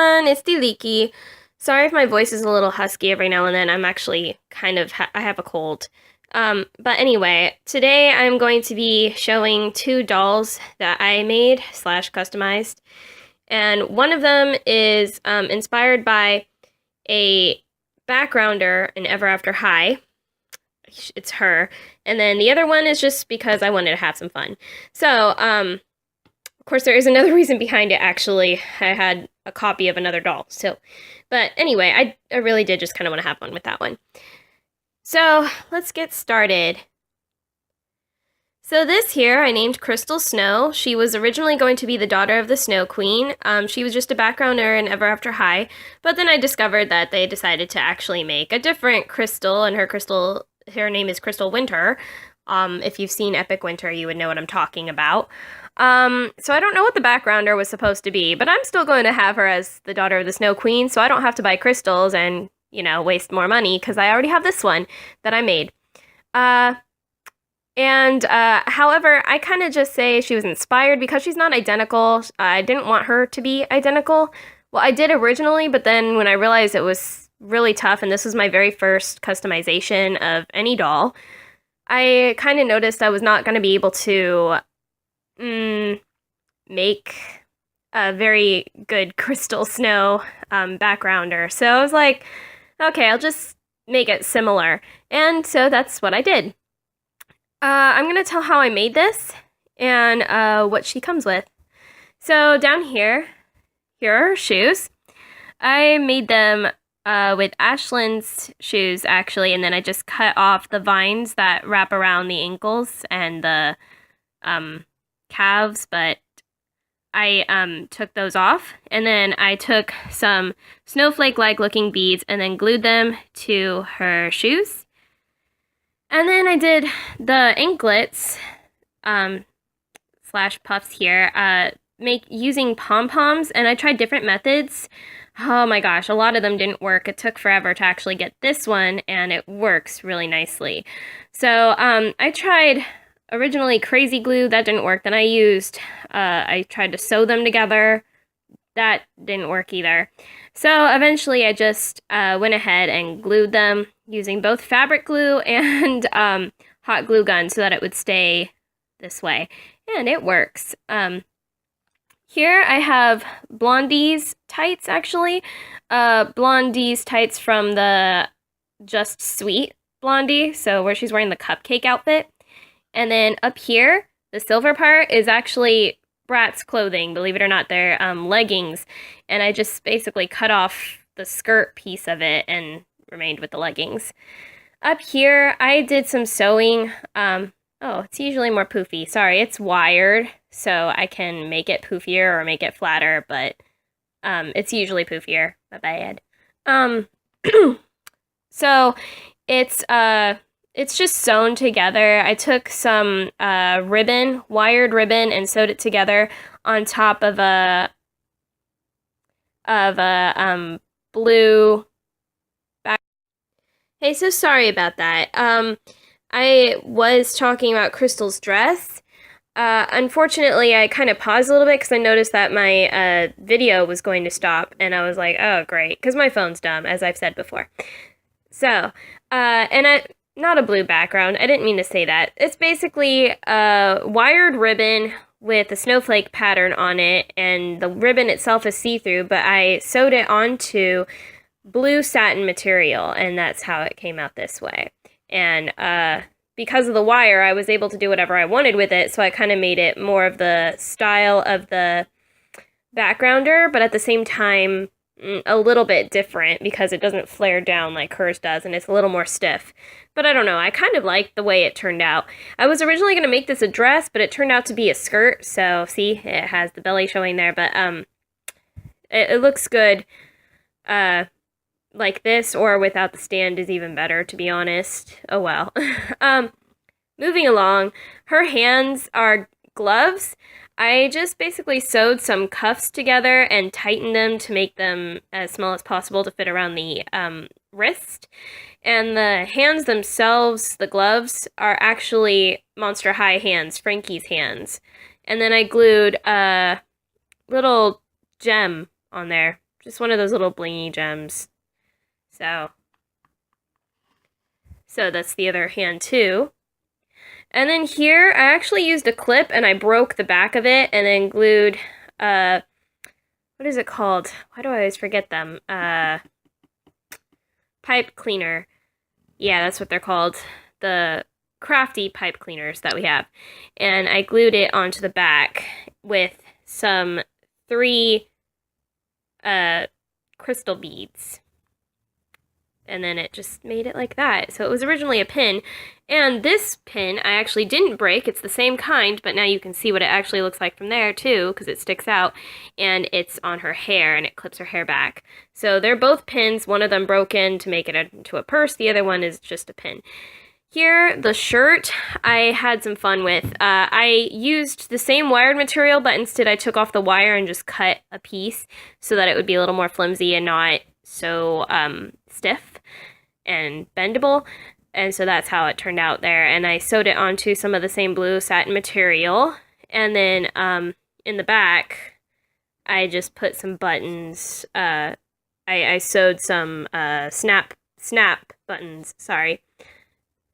everyone, it's Leaky. Sorry if my voice is a little husky every now and then. I'm actually I have a cold. But anyway, today I'm going to be showing two dolls that I made slash customized. And one of them is inspired by a backgrounder in Ever After High. It's her. And then the other one is just because I wanted to have some fun. So, of course, there is another reason behind it, actually. I had a copy of another doll, so. But anyway, I really did just kind of want to have fun with that one. So, let's get started. So this here, I named Crystal Snow. She was originally going to be the daughter of the Snow Queen. She was just a backgrounder in Ever After High, but then I discovered that they decided to actually make a different Crystal, and her name is Crystal Winter. If you've seen Epic Winter, you would know what I'm talking about. So I don't know what the backgrounder was supposed to be, but I'm still going to have her as the daughter of the Snow Queen, so I don't have to buy crystals and, waste more money, because I already have this one that I made. However, I kind of just say she was inspired because she's not identical. I didn't want her to be identical. Well, I did originally, but then when I realized it was really tough, and this was my very first customization of any doll, I kind of noticed I was not going to be able to make a very good Crystal Snow backgrounder. So I was like, okay, I'll just make it similar. And so that's what I did. I'm going to tell how I made this and what she comes with. So down here are her shoes. I made them with Ashlyn's shoes, actually, and then I just cut off the vines that wrap around the ankles and the calves, but I took those off, and then I took some snowflake-like looking beads and then glued them to her shoes. And then I did the anklets slash puffs here, using pom-poms, and I tried different methods. Oh my gosh, a lot of them didn't work. It took forever to actually get this one, and it works really nicely. So I tried originally crazy glue. That didn't work. Then I tried to sew them together. That didn't work either. So eventually I just went ahead and glued them using both fabric glue and hot glue gun so that it would stay this way. And it works. Here I have Blondie's tights, actually. Blondie's tights from the Just Sweet Blondie, so where she's wearing the cupcake outfit. And then up here, the silver part is actually Brat's clothing. Believe it or not, they're leggings. And I just basically cut off the skirt piece of it and remained with the leggings. Up here, I did some sewing. Oh, it's usually more poofy. Sorry, it's wired, so I can make it poofier or make it flatter, but it's usually poofier. My bad. So it's just sewn together. I took some wired ribbon, and sewed it together on top of a blue back. Hey, so sorry about that. I was talking about Crystal's dress. Unfortunately, I kind of paused a little bit because I noticed that my video was going to stop, and I was like, oh, great, because my phone's dumb, as I've said before. So, not a blue background. I didn't mean to say that. It's basically a wired ribbon with a snowflake pattern on it, and the ribbon itself is see-through, but I sewed it onto blue satin material, and that's how it came out this way. And because of the wire, I was able to do whatever I wanted with it, so I kind of made it more of the style of the backgrounder, but at the same time, a little bit different because it doesn't flare down like hers does, and it's a little more stiff. But I don't know, I kind of like the way it turned out. I was originally going to make this a dress, but it turned out to be a skirt, so see, it has the belly showing there, but it looks good like this, or without the stand is even better, to be honest. Oh well. Moving along, her hands are gloves. I just basically sewed some cuffs together and tightened them to make them as small as possible to fit around the wrist. And the hands themselves, the gloves, are actually Monster High hands, Frankie's hands. And then I glued a little gem on there. Just one of those little blingy gems. So that's the other hand too. And then here, I actually used a clip and I broke the back of it and then glued, what is it called? Why do I always forget them? Pipe cleaner. Yeah, that's what they're called. The crafty pipe cleaners that we have. And I glued it onto the back with some 3 crystal beads. And then it just made it like that. So it was originally a pin. And this pin I actually didn't break. It's the same kind, but now you can see what it actually looks like from there too, because it sticks out. And it's on her hair, and it clips her hair back. So they're both pins. One of them broken to make it into a purse. The other one is just a pin. Here, the shirt, I had some fun with. I used the same wired material, but instead I took off the wire and just cut a piece so that it would be a little more flimsy and not so stiff and bendable. And so that's how it turned out there. And I sewed it onto some of the same blue satin material. And then in the back, I just put some buttons. I sewed some snap buttons. Sorry.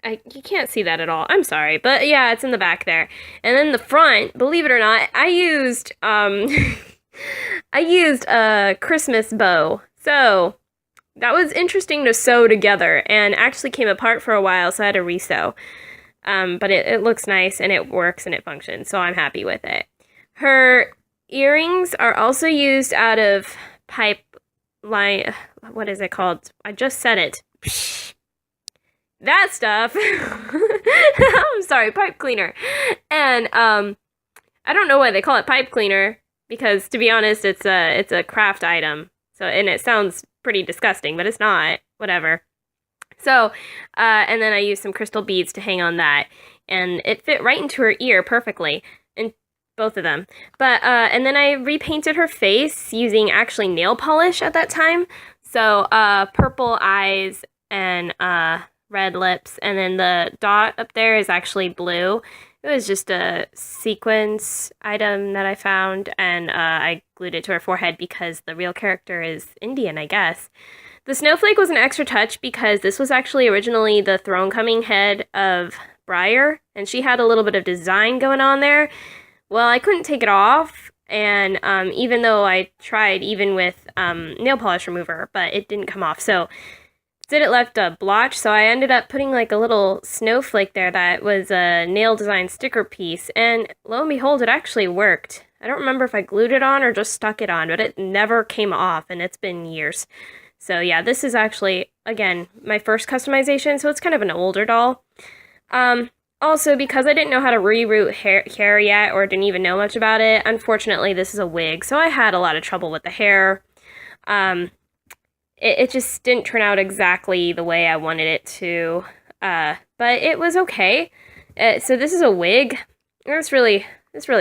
You can't see that at all. I'm sorry. But yeah, it's in the back there. And then the front, believe it or not, I used I used a Christmas bow. So that was interesting to sew together and actually came apart for a while, so I had to resew. But it looks nice and it works and it functions, so I'm happy with it. Her earrings are also used out of pipe line. What is it called? I just said it. That stuff. I'm sorry, pipe cleaner. And I don't know why they call it pipe cleaner, because to be honest, it's a craft item. So, and it sounds pretty disgusting, but it's not. Whatever. So, and then I used some crystal beads to hang on that, and it fit right into her ear perfectly, and both of them. But and then I repainted her face using actually nail polish at that time. So, purple eyes and red lips, and then the dot up there is actually blue. It was just a sequence item that I found, and I glued it to her forehead because the real character is Indian, I guess. The snowflake was an extra touch because this was actually originally the throne coming head of Briar, and she had a little bit of design going on there. Well, I couldn't take it off, and even though I tried even with nail polish remover, but it didn't come off. So instead it left a blotch, so I ended up putting like a little snowflake there that was a nail design sticker piece, and lo and behold, it actually worked. I don't remember if I glued it on or just stuck it on, but it never came off, and it's been years. So yeah, this is actually, again, my first customization, so it's kind of an older doll. Also, because I didn't know how to reroute hair yet, or didn't even know much about it, unfortunately this is a wig, so I had a lot of trouble with the hair. It just didn't turn out exactly the way I wanted it to, but it was okay. So this is a wig. It's really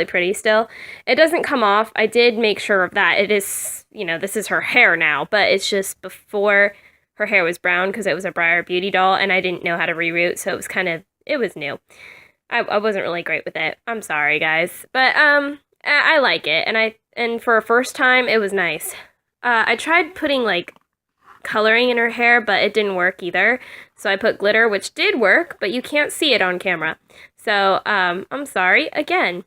pretty still. It doesn't come off. I did make sure of that. It is, this is her hair now, but it's just before her hair was brown because it was a Briar Beauty doll, and I didn't know how to reroute, so it was new. I wasn't really great with it. I'm sorry, guys, but I like it, and for a first time, it was nice. I tried putting like coloring in her hair, but it didn't work either. So I put glitter, which did work, but you can't see it on camera. So I'm sorry again.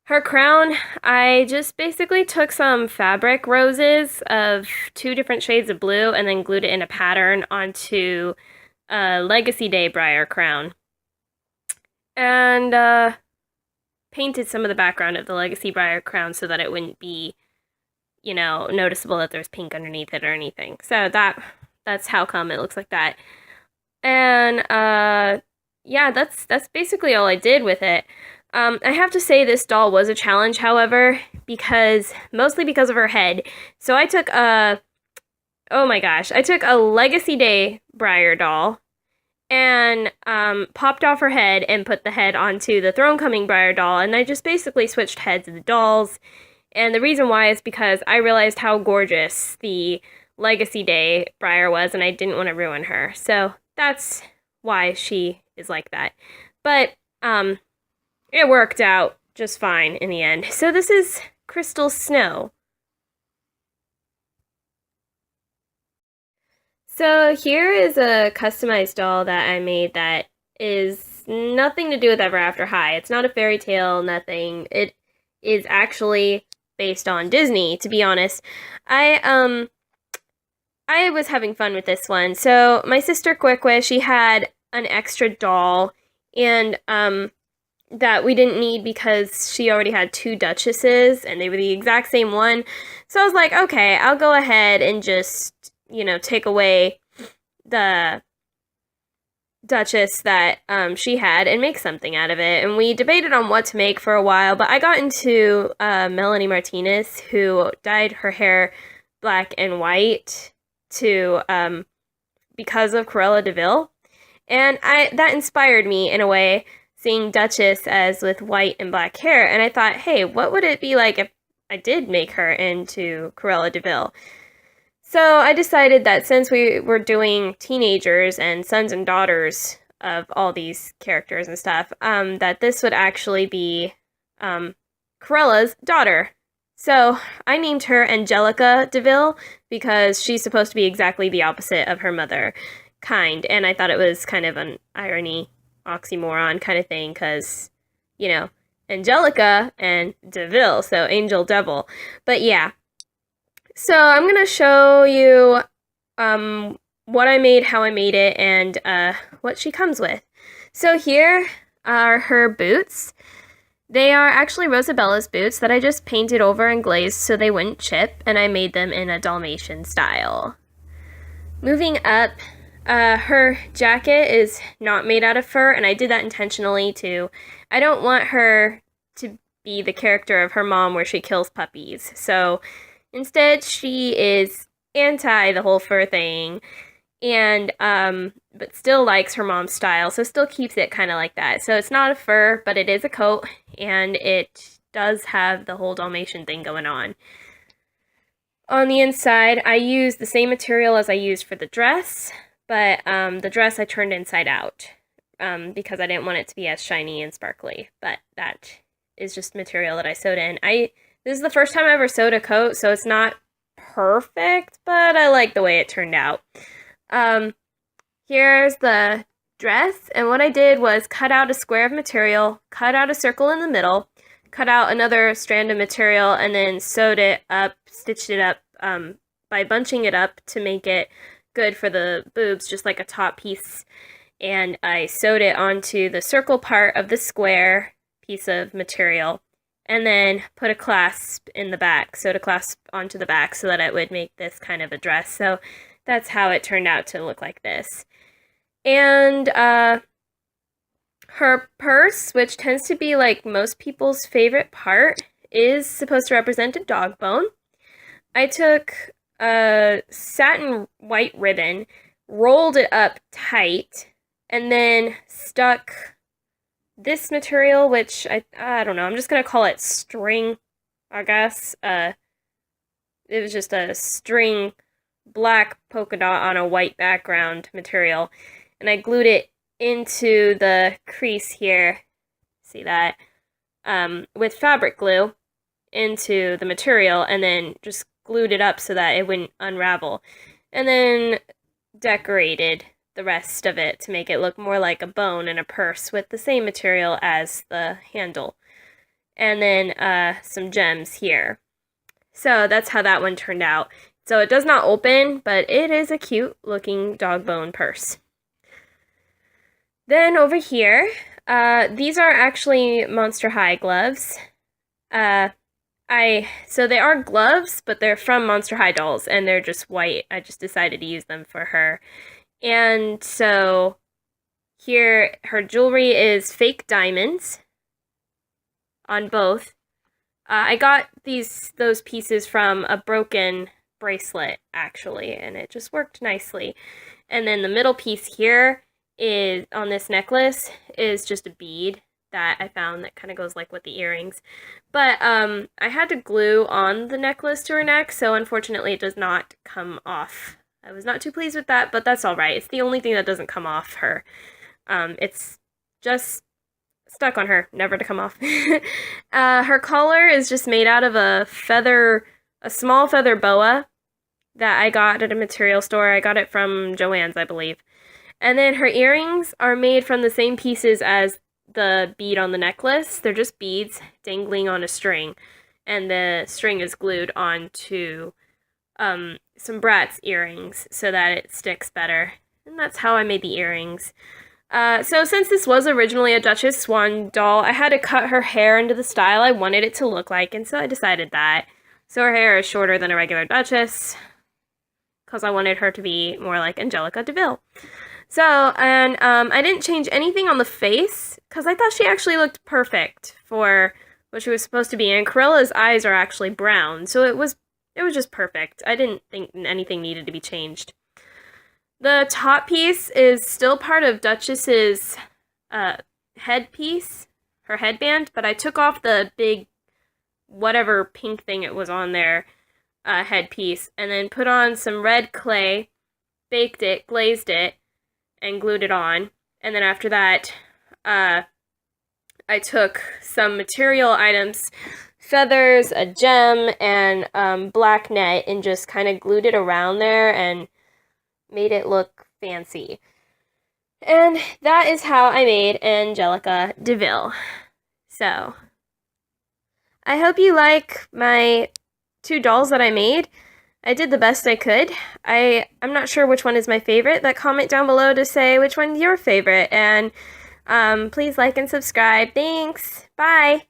Her crown, I just basically took some fabric roses of 2 different shades of blue and then glued it in a pattern onto a Legacy Day Briar crown. And painted some of the background of the Legacy Briar crown so that it wouldn't be noticeable that there's pink underneath it or anything. So that's how come it looks like that. And yeah, that's basically all I did with it. I have to say this doll was a challenge, however, mostly because of her head. So I took I took a Legacy Day Briar doll and popped off her head and put the head onto the Throne Coming Briar doll, and I just basically switched heads of the dolls. And the reason why is because I realized how gorgeous the Legacy Day Briar was, and I didn't want to ruin her. So that's why she is like that. But it worked out just fine in the end. So this is Crystal Snow. So here is a customized doll that I made that is nothing to do with Ever After High. It's not a fairy tale, nothing. It is actually based on Disney, to be honest. I I was having fun with this one. So my sister Quickwish, she had an extra doll and that we didn't need because she already had two duchesses and they were the exact same one. So I was like, okay, I'll go ahead and just, take away the duchess that she had and make something out of it. And we debated on what to make for a while, but I got into Melanie Martinez, who dyed her hair black and white to because of Cruella de Vil. And I that inspired me in a way, seeing Duchess as with white and black hair. And I thought, hey, what would it be like if I did make her into Cruella de Vil? So I decided that since we were doing teenagers and sons and daughters of all these characters and stuff, that this would actually be Corella's daughter. So I named her Angelica DeVille because she's supposed to be exactly the opposite of her mother kind. And I thought it was kind of an irony, oxymoron kind of thing because, Angelica and DeVille, so angel devil. But yeah, so I'm going to show you what I made, how I made it, and what she comes with. So here are her boots. They are actually Rosabella's boots that I just painted over and glazed so they wouldn't chip, and I made them in a Dalmatian style. Moving up, her jacket is not made out of fur, and I did that intentionally too. I don't want her to be the character of her mom where she kills puppies. So instead, she is anti the whole fur thing, and but still likes her mom's style, so still keeps it kind of like that. So it's not a fur, but it is a coat, and it does have the whole Dalmatian thing going on. On the inside, I used the same material as I used for the dress, but the dress I turned inside out because I didn't want it to be as shiny and sparkly. But that is just material that I sewed in. This is the first time I ever sewed a coat, so it's not perfect, but I like the way it turned out. Here's the dress, and what I did was cut out a square of material, cut out a circle in the middle, cut out another strand of material, and then sewed it up, stitched it up by bunching it up to make it good for the boobs, just like a top piece. And I sewed it onto the circle part of the square piece of material, and then put a clasp in the back, sewed a clasp onto the back so that it would make this kind of a dress. So that's how it turned out to look like this. And her purse, which tends to be like most people's favorite part, is supposed to represent a dog bone. I took a satin white ribbon, rolled it up tight, and then stuck this material, which I don't know, I'm just going to call it string, I guess. It was just a string black polka dot on a white background material, and I glued it into the crease here, see that, with fabric glue into the material, and then just glued it up so that it wouldn't unravel, and then decorated the rest of it to make it look more like a bone in a purse with the same material as the handle, and then some gems here. So that's how that one turned out. So it does not open, but it is a cute looking dog bone purse. Then over here, these are actually Monster High gloves. So they are gloves, but they're from Monster High dolls, and they're just white. I just decided to use them for her. And so here, her jewelry is fake diamonds on both. I got those pieces from a broken bracelet, actually, and it just worked nicely. And then the middle piece here is on this necklace is just a bead that I found that kind of goes like with the earrings. But I had to glue on the necklace to her neck, so unfortunately it does not come off. I was not too pleased with that, but that's all right. It's the only thing that doesn't come off her. It's just stuck on her, never to come off. Her collar is just made out of a small feather boa, that I got at a material store. I got it from Joann's, I believe. And then her earrings are made from the same pieces as the bead on the necklace. They're just beads dangling on a string, and the string is glued onto some Bratz earrings so that it sticks better. And that's how I made the earrings. So since this was originally a Duchess Swan doll, I had to cut her hair into the style I wanted it to look like, and so I decided that. So her hair is shorter than a regular Duchess, because I wanted her to be more like Angelica DeVille. So, and I didn't change anything on the face, because I thought she actually looked perfect for what she was supposed to be, and Corilla's eyes are actually brown, so it was just perfect. I didn't think anything needed to be changed. The top piece is still part of Duchess's headpiece, her headband, but I took off the big, whatever pink thing it was on there, headpiece, and then put on some red clay, baked it, glazed it, and glued it on. And then after that, I took some material items, feathers, a gem, and black net, and just kind of glued it around there and made it look fancy. And that is how I made Angelica DeVille. So, I hope you like my 2 dolls that I made. I did the best I could. I'm not sure which one is my favorite, but comment down below to say which one's your favorite. And please like and subscribe. Thanks. Bye.